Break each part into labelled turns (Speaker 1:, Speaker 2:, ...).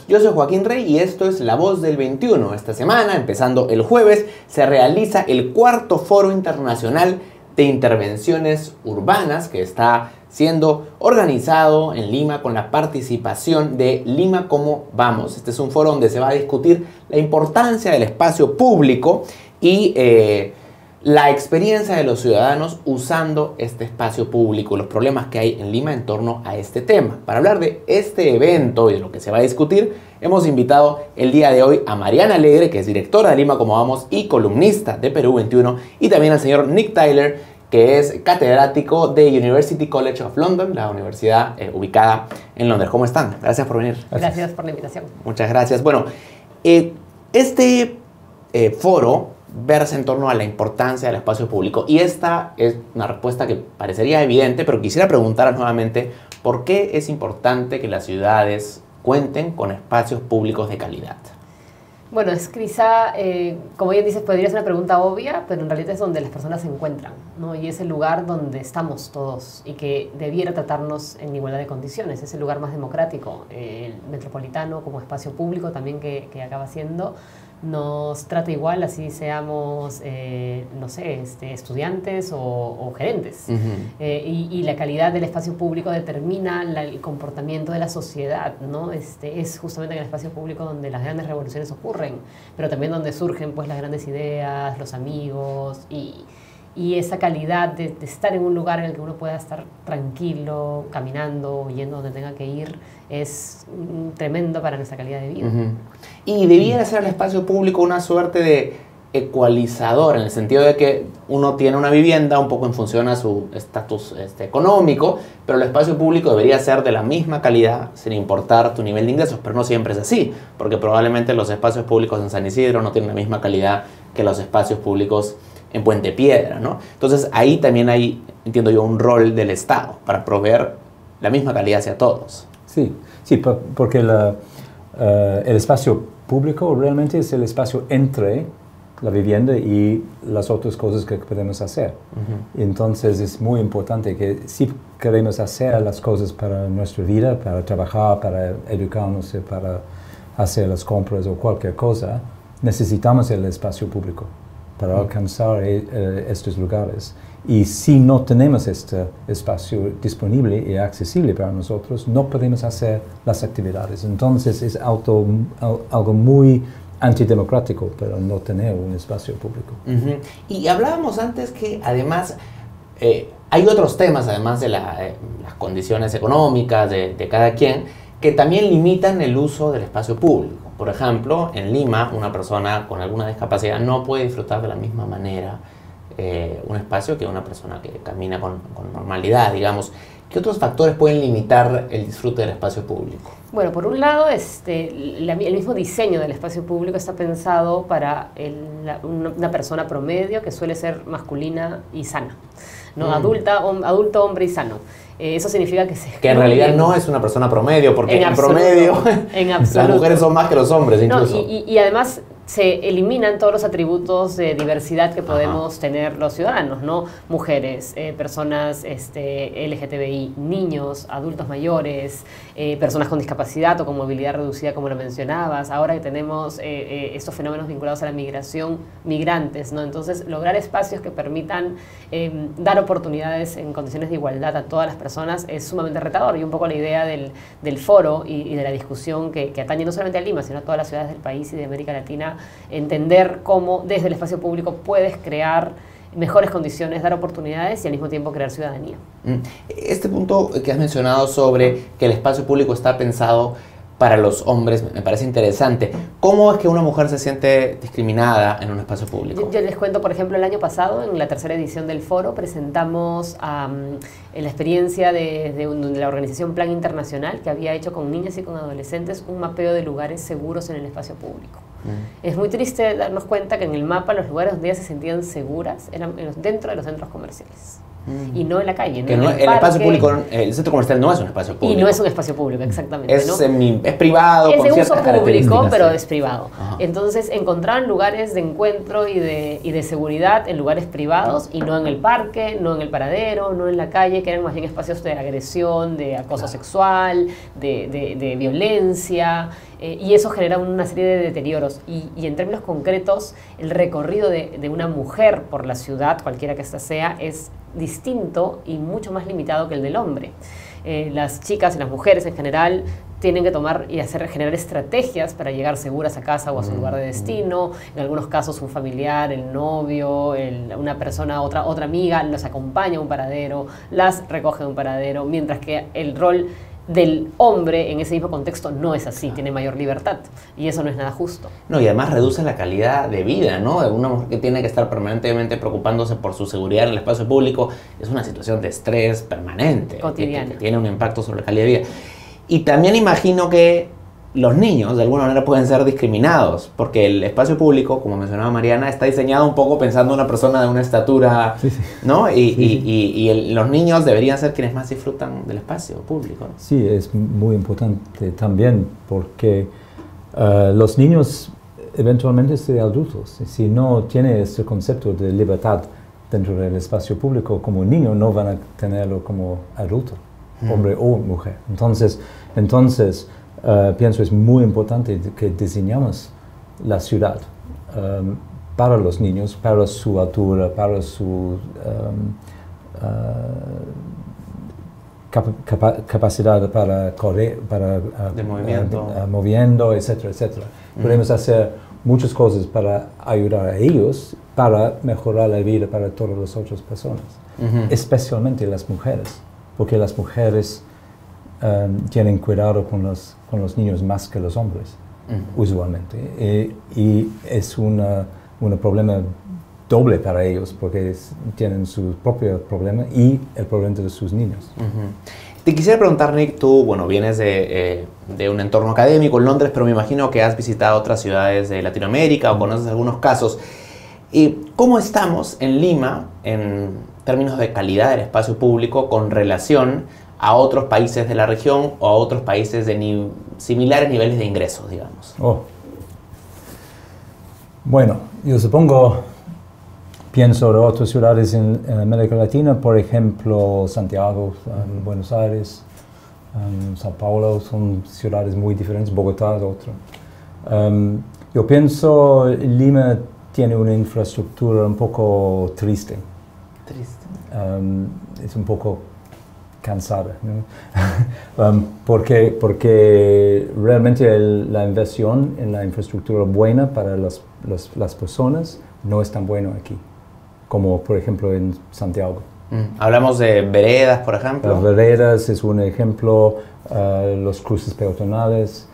Speaker 1: Yo soy Joaquín Rey y esto es La Voz del 21. Esta semana, empezando el jueves, se realiza el cuarto Foro Internacional de Intervenciones Urbanas que está siendo organizado en Lima con la participación de Lima Cómo Vamos. Este es un foro donde se va a discutir la importancia del espacio público y la experiencia de los ciudadanos usando este espacio público, los problemas que hay en Lima en torno a este tema. Para hablar de este evento y de lo que se va a discutir, hemos invitado el día de hoy a Mariana Alegre, que es directora de Lima Cómo Vamos y columnista de Perú 21, y también al señor Nick Tyler, que es catedrático de University College of London, la universidad ubicada en Londres. ¿Cómo están? Gracias por venir.
Speaker 2: Gracias por la invitación.
Speaker 1: Muchas gracias. Bueno, este foro verse en torno a la importancia del espacio público. Y esta es una respuesta que parecería evidente, pero quisiera preguntaros nuevamente por qué es importante que las ciudades cuenten con espacios públicos de calidad.
Speaker 2: Bueno, es quizá, como bien dices, podría ser una pregunta obvia, pero en realidad es donde las personas se encuentran, ¿no? Y es el lugar donde estamos todos y que debiera tratarnos en igualdad de condiciones. Es el lugar más democrático. El metropolitano como espacio público también que acaba siendo nos trata igual, así seamos, no sé, estudiantes o gerentes. Y la calidad del espacio público determina el comportamiento de la sociedad, ¿no? Es justamente en el espacio público donde las grandes revoluciones ocurren, pero también donde surgen pues las grandes ideas, los amigos y esa calidad de estar en un lugar en el que uno pueda estar tranquilo, caminando, yendo donde tenga que ir, es tremendo para nuestra calidad de vida.
Speaker 1: Y debiera ser el espacio público una suerte de ecualizador, en el sentido de que uno tiene una vivienda un poco en función a su estatus económico, pero el espacio público debería ser de la misma calidad sin importar tu nivel de ingresos, pero no siempre es así, porque probablemente los espacios públicos en San Isidro no tienen la misma calidad que los espacios públicos en Puente Piedra, ¿no? Entonces ahí también hay, entiendo yo, un rol del Estado para proveer la misma calidad hacia todos.
Speaker 3: Sí, porque el espacio público realmente es el espacio entre la vivienda y las otras cosas que podemos hacer. Entonces es muy importante que si queremos hacer las cosas para nuestra vida, para trabajar, para educarnos, para hacer las compras o cualquier cosa, necesitamos el espacio público para alcanzar estos lugares. Y si no tenemos este espacio disponible y accesible para nosotros, no podemos hacer las actividades. Entonces es algo muy antidemocrático, pero no tener un espacio público.
Speaker 1: Y hablábamos antes que además hay otros temas, además de las condiciones económicas de cada quien, que también limitan el uso del espacio público. Por ejemplo, en Lima, una persona con alguna discapacidad no puede disfrutar de la misma manera un espacio que una persona que camina con normalidad, digamos. ¿Qué otros factores pueden limitar el disfrute del espacio público?
Speaker 2: Bueno, por un lado, el mismo diseño del espacio público está pensado para una persona promedio que suele ser masculina y sana, ¿no? Adulto, hombre y sano. Eso significa que
Speaker 1: en realidad no es una persona promedio, porque en promedio las mujeres son más que los hombres incluso.
Speaker 2: No, y además se eliminan todos los atributos de diversidad que podemos tener los ciudadanos, ¿no? Mujeres, personas LGTBI, niños, adultos mayores, personas con discapacidad o con movilidad reducida, como lo mencionabas. Ahora que tenemos estos fenómenos vinculados a la migración, migrantes, ¿no? Entonces, lograr espacios que permitan dar oportunidades en condiciones de igualdad a todas las personas es sumamente retador. Y un poco la idea del foro y de la discusión que atañe no solamente a Lima, sino a todas las ciudades del país y de América Latina, entender cómo desde el espacio público puedes crear mejores condiciones, dar oportunidades y al mismo tiempo crear ciudadanía.
Speaker 1: Este punto que has mencionado sobre que el espacio público está pensado para los hombres me parece interesante. ¿Cómo es que una mujer se siente discriminada en un espacio público?
Speaker 2: Yo les cuento, por ejemplo, el año pasado, en la tercera edición del foro, presentamos la experiencia de la organización Plan Internacional, que había hecho con niñas y con adolescentes un mapeo de lugares seguros en el espacio público. Es muy triste darnos cuenta que en el mapa los lugares donde ellas se sentían seguras eran dentro de los centros comerciales. y no en la calle.
Speaker 1: Que
Speaker 2: no
Speaker 1: no,
Speaker 2: en
Speaker 1: el espacio
Speaker 2: parque.
Speaker 1: público, el centro comercial no es un espacio público.
Speaker 2: Y no es un espacio público, exactamente.
Speaker 1: Es,
Speaker 2: ¿no?
Speaker 1: es privado,
Speaker 2: Es
Speaker 1: con
Speaker 2: de uso
Speaker 1: ciertas
Speaker 2: público,
Speaker 1: características.
Speaker 2: pero es privado.
Speaker 1: Ajá.
Speaker 2: Entonces encontraban lugares de encuentro y de seguridad en lugares privados y no en el parque, no en el paradero, no en la calle, que eran más bien espacios de agresión, de acoso sexual, de violencia, y eso genera una serie de deterioros. Y en términos concretos, el recorrido de una mujer por la ciudad, cualquiera que ésta sea, es distinto y mucho más limitado que el del hombre. Las chicas y las mujeres en general tienen que tomar y generar estrategias para llegar seguras a casa o a su lugar de destino. En algunos casos un familiar, el novio, una persona, otra amiga, las acompaña a un paradero, las recoge de un paradero, mientras que el rol del hombre en ese mismo contexto no es así, tiene mayor libertad y eso no es nada justo.
Speaker 1: No, y además reduce la calidad de vida, ¿no? De una mujer que tiene que estar permanentemente preocupándose por su seguridad en el espacio público es una situación de estrés permanente.
Speaker 2: Cotidiana.
Speaker 1: Que tiene un impacto sobre la calidad de vida. Y también imagino que los niños de alguna manera pueden ser discriminados, porque el espacio público, como mencionaba Mariana, está diseñado un poco pensando en una persona de una estatura, ¿no? Y los niños deberían ser quienes más disfrutan del espacio público, ¿no?
Speaker 3: Sí, es muy importante también porque los niños eventualmente son adultos. Y si no tiene este concepto de libertad dentro del espacio público como niño, no van a tenerlo como adulto, hombre o mujer. Entonces pienso es muy importante que diseñamos la ciudad para los niños, para su altura, para su capacidad para correr, para
Speaker 1: de movimiento,
Speaker 3: moviendo, etcétera, etcétera. Podemos hacer muchas cosas para ayudar a ellos, para mejorar la vida para todas las otras personas, especialmente las mujeres, porque las mujeres tienen cuidado con los niños más que los hombres, usualmente. Y es un problema doble para ellos, porque tienen su propio problema y el problema de sus niños.
Speaker 1: Te quisiera preguntar, Nick, tú, bueno, vienes de un entorno académico en Londres, pero me imagino que has visitado otras ciudades de Latinoamérica o conoces algunos casos. ¿Cómo estamos en Lima en términos de calidad del espacio público con relación a otros países de la región o a otros países de similares niveles de ingresos, digamos?
Speaker 3: Bueno, yo pienso de otras ciudades en América Latina, por ejemplo, Santiago, Buenos Aires, Sao Paulo, son ciudades muy diferentes, Bogotá es otra. Yo pienso Lima tiene una infraestructura un poco triste. Es un poco cansada, ¿no? porque realmente la inversión en la infraestructura buena para las personas no es tan bueno aquí, como por ejemplo en Santiago.
Speaker 1: Hablamos de veredas, por ejemplo.
Speaker 3: Las veredas es un ejemplo, los cruces peatonales,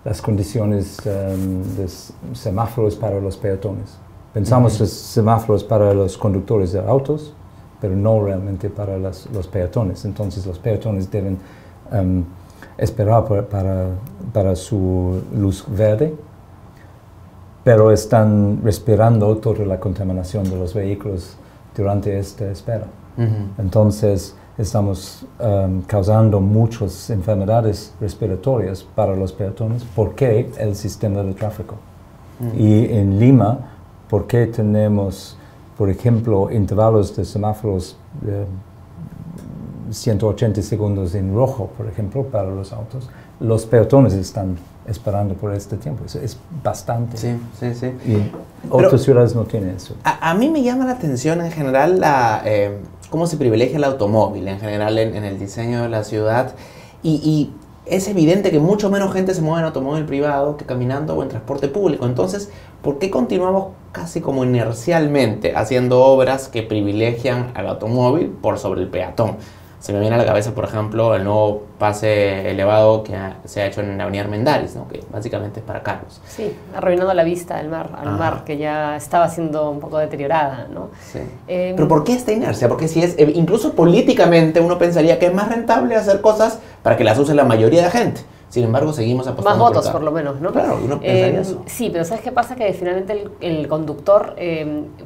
Speaker 3: las condiciones de semáforos para los peatones. Pensamos los semáforos para los conductores de autos, pero no realmente para los peatones. Entonces los peatones deben esperar para su luz verde, pero están respirando toda la contaminación de los vehículos durante esta espera. Entonces estamos causando muchas enfermedades respiratorias para los peatones porque el sistema de tráfico. Y en Lima, ¿por qué tenemos, por ejemplo, intervalos de semáforos de 180 segundos en rojo, por ejemplo, para los autos? Los peatones están esperando por este tiempo. Es bastante.
Speaker 1: Sí.
Speaker 3: Y otras ciudades no tienen eso.
Speaker 1: A mí me llama la atención en general cómo se privilegia el automóvil en general en el diseño de la ciudad. Y es evidente que mucho menos gente se mueve en automóvil privado que caminando o en transporte público. Entonces, ¿por qué continuamos casi como inercialmente haciendo obras que privilegian al automóvil por sobre el peatón? Se me viene a la cabeza, por ejemplo, el nuevo pase elevado que se ha hecho en la avenida Armendáriz, ¿no? Que básicamente es para carros.
Speaker 2: Sí, arruinando la vista al mar, que ya estaba siendo un poco deteriorada, ¿no?
Speaker 1: Sí. Pero ¿por qué esta inercia? Porque si es, incluso políticamente uno pensaría que es más rentable hacer cosas para que las use la mayoría de gente. Sin embargo, seguimos apostando
Speaker 2: más votos,
Speaker 1: por
Speaker 2: lo menos, ¿no?
Speaker 1: Claro, uno pensaría eso.
Speaker 2: Sí, pero ¿sabes qué pasa? Que finalmente el conductor,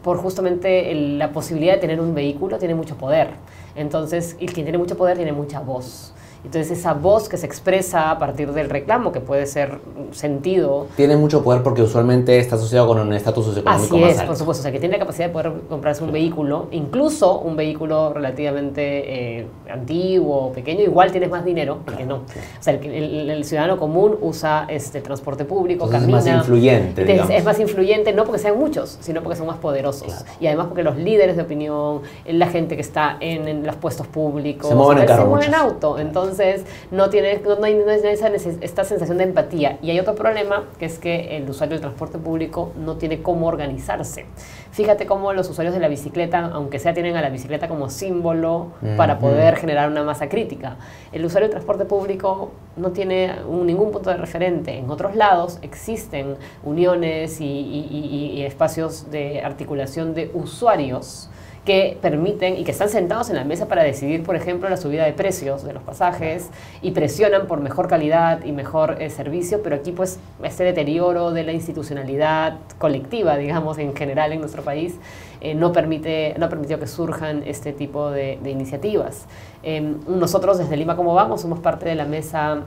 Speaker 2: por justamente la posibilidad de tener un vehículo, tiene mucho poder. Entonces, el quien tiene mucho poder tiene mucha voz. Entonces, esa voz que se expresa a partir del reclamo, que puede ser sentido...
Speaker 1: Tiene mucho poder porque usualmente está asociado con un estatus socioeconómico más alto.
Speaker 2: Así es, por supuesto. O sea, que tiene la capacidad de poder comprarse un vehículo, incluso un vehículo relativamente antiguo, pequeño, igual tienes más dinero que no. O sea, el ciudadano común usa transporte público,
Speaker 1: entonces
Speaker 2: camina...
Speaker 1: es más influyente, digamos.
Speaker 2: Es más influyente, no porque sean muchos, sino porque son más poderosos. Claro. Y además porque los líderes de opinión, la gente que está en los puestos públicos...
Speaker 1: Se mueven en carro.
Speaker 2: Se mueven en auto. Entonces, no hay esta sensación de empatía. Y hay otro problema, que es que el usuario del transporte público no tiene cómo organizarse. Fíjate cómo los usuarios de la bicicleta, aunque sea, tienen a la bicicleta como símbolo para poder generar una masa crítica. El usuario del transporte público no tiene ningún punto de referente. En otros lados existen uniones y espacios de articulación de usuarios que permiten y que están sentados en la mesa para decidir, por ejemplo, la subida de precios de los pasajes y presionan por mejor calidad y mejor servicio, pero aquí pues este deterioro de la institucionalidad colectiva, digamos, en general en nuestro país, no permitió que surjan este tipo de iniciativas. Nosotros desde Lima Cómo Vamos somos parte de la mesa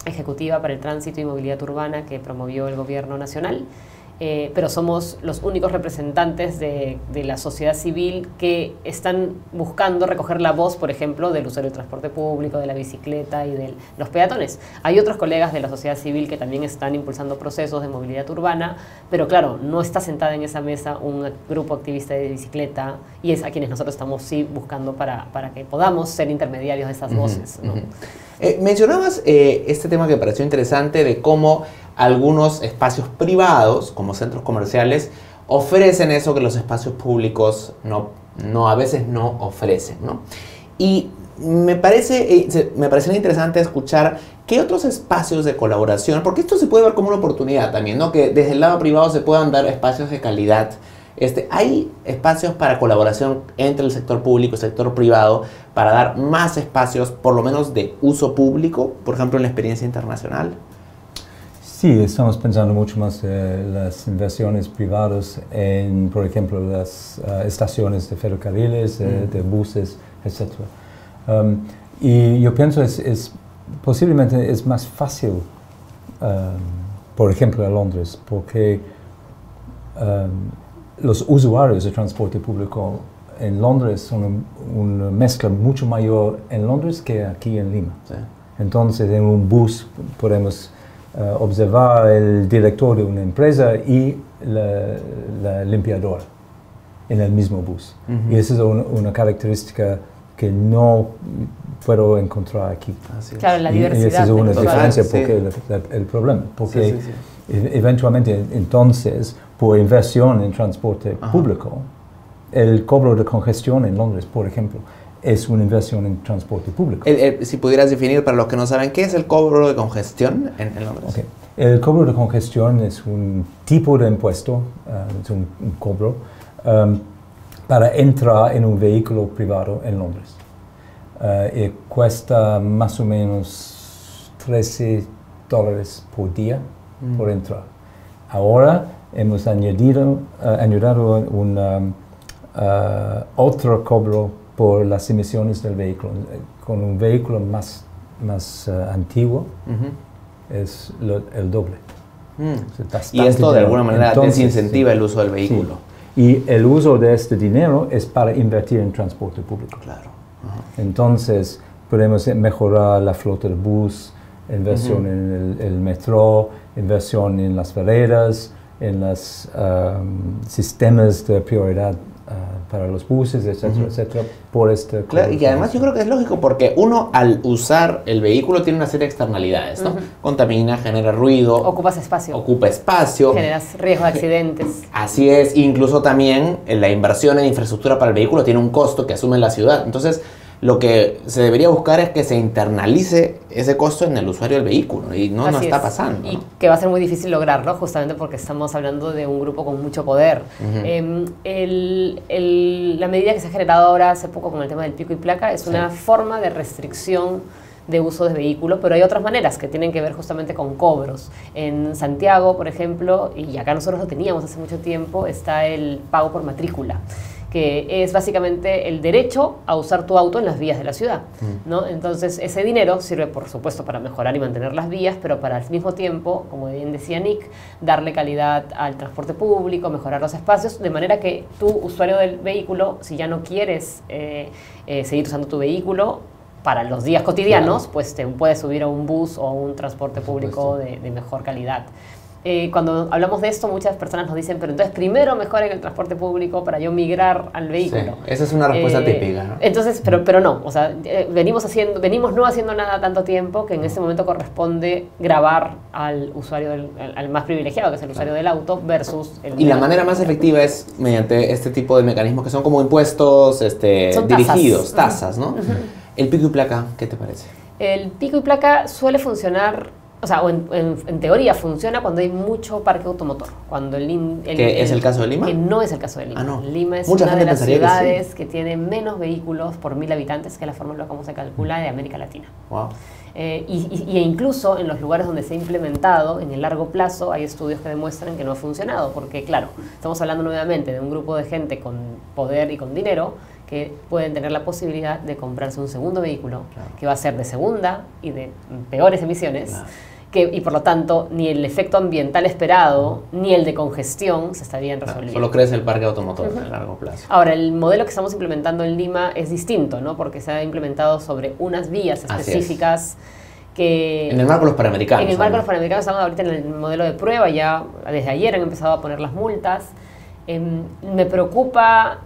Speaker 2: ejecutiva para el tránsito y movilidad urbana que promovió el gobierno nacional. Pero somos los únicos representantes de la sociedad civil que están buscando recoger la voz, por ejemplo, del usuario del transporte público, de la bicicleta y de los peatones. Hay otros colegas de la sociedad civil que también están impulsando procesos de movilidad urbana, pero claro, no está sentada en esa mesa un grupo activista de bicicleta y es a quienes nosotros estamos sí buscando para que podamos ser intermediarios de esas voces, ¿no?
Speaker 1: Mencionabas este tema que me pareció interesante de cómo algunos espacios privados, como centros comerciales, ofrecen eso que los espacios públicos a veces no ofrecen, ¿no? Y me parecería interesante escuchar qué otros espacios de colaboración, porque esto se puede ver como una oportunidad también, ¿no? Que desde el lado privado se puedan dar espacios de calidad. Hay espacios para colaboración entre el sector público y el sector privado para dar más espacios, por lo menos de uso público, por ejemplo, en la experiencia internacional.
Speaker 3: Sí, estamos pensando mucho más en las inversiones privadas en, por ejemplo, las estaciones de ferrocarriles, de buses, etc. Y yo pienso posiblemente es más fácil, por ejemplo, en Londres, porque los usuarios de transporte público en Londres son una mezcla mucho mayor en Londres que aquí en Lima. Sí. Entonces, en un bus podemos observar el director de una empresa y la limpiadora en el mismo bus. Y esa es una característica que no puedo encontrar aquí.
Speaker 2: Claro, la diversidad.
Speaker 3: Y esa es una diferencia porque el problema. Porque eventualmente, entonces, por inversión en transporte público, el cobro de congestión en Londres, por ejemplo, es una inversión en transporte público.
Speaker 1: Si pudieras definir para los que no saben, ¿qué es el cobro de congestión en Londres?
Speaker 3: Okay. El cobro de congestión es un tipo de impuesto, es un cobro, para entrar en un vehículo privado en Londres. Y cuesta más o menos $13 por día por entrar. Ahora hemos añadido otro cobro por las emisiones del vehículo. Con un vehículo más antiguo es el doble.
Speaker 1: Y esto de alguna manera desincentiva el uso del vehículo.
Speaker 3: Sí. Y el uso de este dinero es para invertir en transporte público.
Speaker 1: Claro.
Speaker 3: Entonces podemos mejorar la flota de bus, inversión en el metro, inversión en las veredas, en los sistemas de prioridad para los buses, etcétera, etcétera, por este...
Speaker 1: Claro, y además yo creo que es lógico porque uno al usar el vehículo tiene una serie de externalidades, ¿no? Contamina, genera ruido.
Speaker 2: Ocupas espacio.
Speaker 1: Ocupa espacio.
Speaker 2: Generas riesgo de accidentes.
Speaker 1: Así es, incluso también la inversión en infraestructura para el vehículo tiene un costo que asume la ciudad. Entonces, lo que se debería buscar es que se internalice ese costo en el usuario del vehículo y no está pasando.
Speaker 2: Y que va a ser muy difícil lograrlo justamente porque estamos hablando de un grupo con mucho poder. La medida que se ha generado ahora hace poco con el tema del pico y placa es una forma de restricción de uso de vehículo, pero hay otras maneras que tienen que ver justamente con cobros. En Santiago, por ejemplo, y acá nosotros lo teníamos hace mucho tiempo, está el pago por matrícula, que es básicamente el derecho a usar tu auto en las vías de la ciudad, ¿no? Entonces, ese dinero sirve, por supuesto, para mejorar y mantener las vías, pero para al mismo tiempo, como bien decía Nick, darle calidad al transporte público, mejorar los espacios, de manera que tú, usuario del vehículo, si ya no quieres seguir usando tu vehículo, para los días cotidianos, claro, pues te puedes subir a un bus o a un transporte público de mejor calidad. Cuando hablamos de esto, muchas personas nos dicen, pero entonces primero mejoren el transporte público para yo migrar al vehículo.
Speaker 1: Sí, esa es una respuesta típica, ¿no?
Speaker 2: Entonces, pero no, o sea, venimos no haciendo nada tanto tiempo que en este momento corresponde grabar al usuario, al más privilegiado, que es el usuario del auto, versus el...
Speaker 1: Y la manera más efectiva es mediante este tipo de mecanismos que son como impuestos son dirigidos, tasas, ¿no? El pico y placa, ¿qué te parece?
Speaker 2: El pico y placa suele funcionar... O sea, en teoría funciona cuando hay mucho parque automotor. Cuando
Speaker 1: ¿Qué es el caso de Lima?
Speaker 2: Que no es el caso de Lima.
Speaker 1: Ah, no.
Speaker 2: Lima es
Speaker 1: Mucha
Speaker 2: una de las ciudades
Speaker 1: sí,
Speaker 2: que tiene menos vehículos por 1000 habitantes, que es la fórmula como se calcula de América Latina.
Speaker 1: Wow.
Speaker 2: Y incluso en los lugares donde se ha implementado, en el largo plazo, hay estudios que demuestran que no ha funcionado. Porque, claro, estamos hablando nuevamente de un grupo de gente con poder y con dinero que pueden tener la posibilidad de comprarse un segundo vehículo, claro, que va a ser de segunda y de peores emisiones, claro, y por lo tanto ni el efecto ambiental esperado ni el de congestión se estarían resolviendo.
Speaker 1: Solo crece el parque automotor a largo plazo.
Speaker 2: Ahora, el modelo que estamos implementando en Lima es distinto, ¿no? Porque se ha implementado sobre unas vías específicas que...
Speaker 1: En el marco de los Panamericanos.
Speaker 2: En el marco de los Panamericanos estamos ahorita en el modelo de prueba, ya desde ayer han empezado a poner las multas. Me preocupa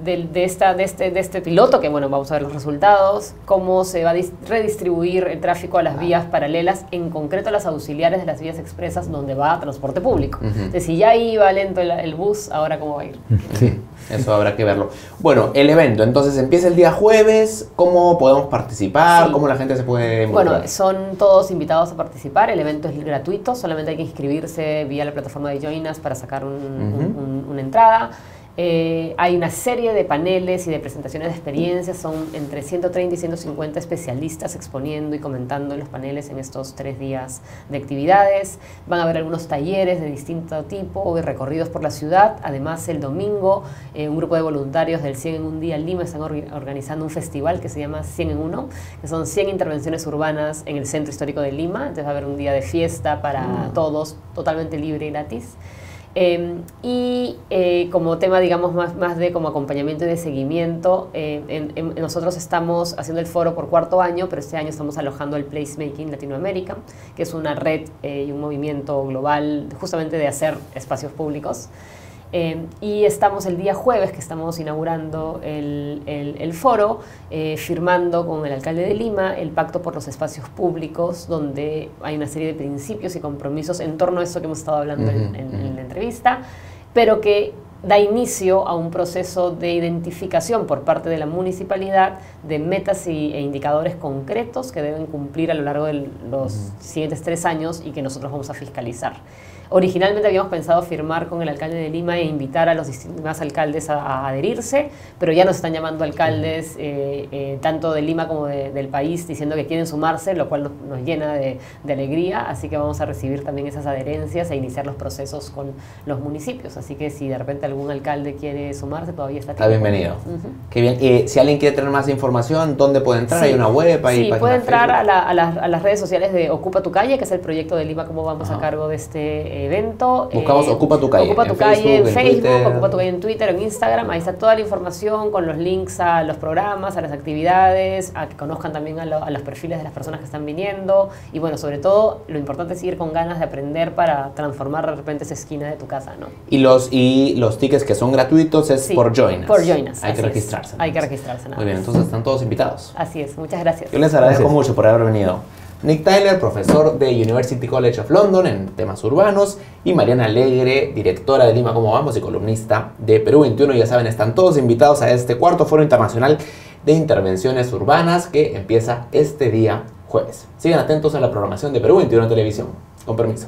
Speaker 2: de este piloto, que bueno, vamos a ver los resultados, cómo se va a redistribuir el tráfico a las vías paralelas, en concreto las auxiliares de las vías expresas donde va transporte público. Entonces, si ya iba lento el bus, ahora cómo va a ir.
Speaker 1: Sí, eso habrá que verlo. Bueno, el evento, entonces empieza el día jueves, ¿cómo podemos participar? Sí. ¿Cómo la gente se puede involucrar?
Speaker 2: Bueno, son todos invitados a participar, el evento es gratuito, solamente hay que inscribirse vía la plataforma de Join Us para sacar una entrada. Hay una serie de paneles y de presentaciones de experiencias, son entre 130 y 150 especialistas exponiendo y comentando en los paneles en estos 3 días de actividades. Van a haber algunos talleres de distinto tipo y recorridos por la ciudad. Además, el domingo, un grupo de voluntarios del 100 en un día en Lima están organizando un festival que se llama 100 en 1, que son 100 intervenciones urbanas en el centro histórico de Lima. Entonces va a haber un día de fiesta para todos, totalmente libre y gratis. Como tema, digamos, más de como acompañamiento y de seguimiento, nosotros estamos haciendo el foro por 4º año, pero este año estamos alojando el Placemaking Latinoamérica, que es una red y un movimiento global justamente de hacer espacios públicos. Y estamos el día jueves, que estamos inaugurando el foro, firmando con el alcalde de Lima el Pacto por los Espacios Públicos, donde hay una serie de principios y compromisos en torno a eso que hemos estado hablando en la entrevista, pero que da inicio a un proceso de identificación por parte de la municipalidad de metas e indicadores concretos que deben cumplir a lo largo de los siguientes 3 años y que nosotros vamos a fiscalizar. Originalmente habíamos pensado firmar con el alcalde de Lima e invitar a los demás alcaldes a adherirse, pero ya nos están llamando alcaldes tanto de Lima como del país diciendo que quieren sumarse, lo cual nos llena de alegría, así que vamos a recibir también esas adherencias e iniciar los procesos con los municipios. Así que si de repente algún alcalde quiere sumarse, todavía está
Speaker 1: bienvenido. Qué bien. Si alguien quiere tener más información, ¿dónde puede entrar? Sí. ¿Hay una web? ¿Hay
Speaker 2: puede entrar a las redes sociales de Ocupa tu Calle, que es el proyecto de Lima Cómo Vamos a cargo de este evento.
Speaker 1: Buscamos Ocupa tu Calle.
Speaker 2: Ocupa tu Calle en Facebook, Ocupa tu Calle en Twitter, en Instagram. Ahí está toda la información con los links a los programas, a las actividades, a que conozcan también a los perfiles de las personas que están viniendo. Y bueno, sobre todo, lo importante es ir con ganas de aprender para transformar de repente esa esquina de tu casa, ¿no?
Speaker 1: Y los tickets que son gratuitos es por Join Us.
Speaker 2: Por Join Us.
Speaker 1: Hay que registrarse.
Speaker 2: Hay que registrarse.
Speaker 1: Muy bien, entonces están todos invitados.
Speaker 2: Así es, muchas gracias.
Speaker 1: Yo les agradezco mucho por haber venido. Nick Tyler, profesor de University College of London en temas urbanos, y Mariana Alegre, directora de Lima Cómo Vamos y columnista de Perú 21. Ya saben, están todos invitados a este 4º Foro Internacional de Intervenciones Urbanas que empieza este día jueves. Sigan atentos a la programación de Perú 21 Televisión. Con permiso.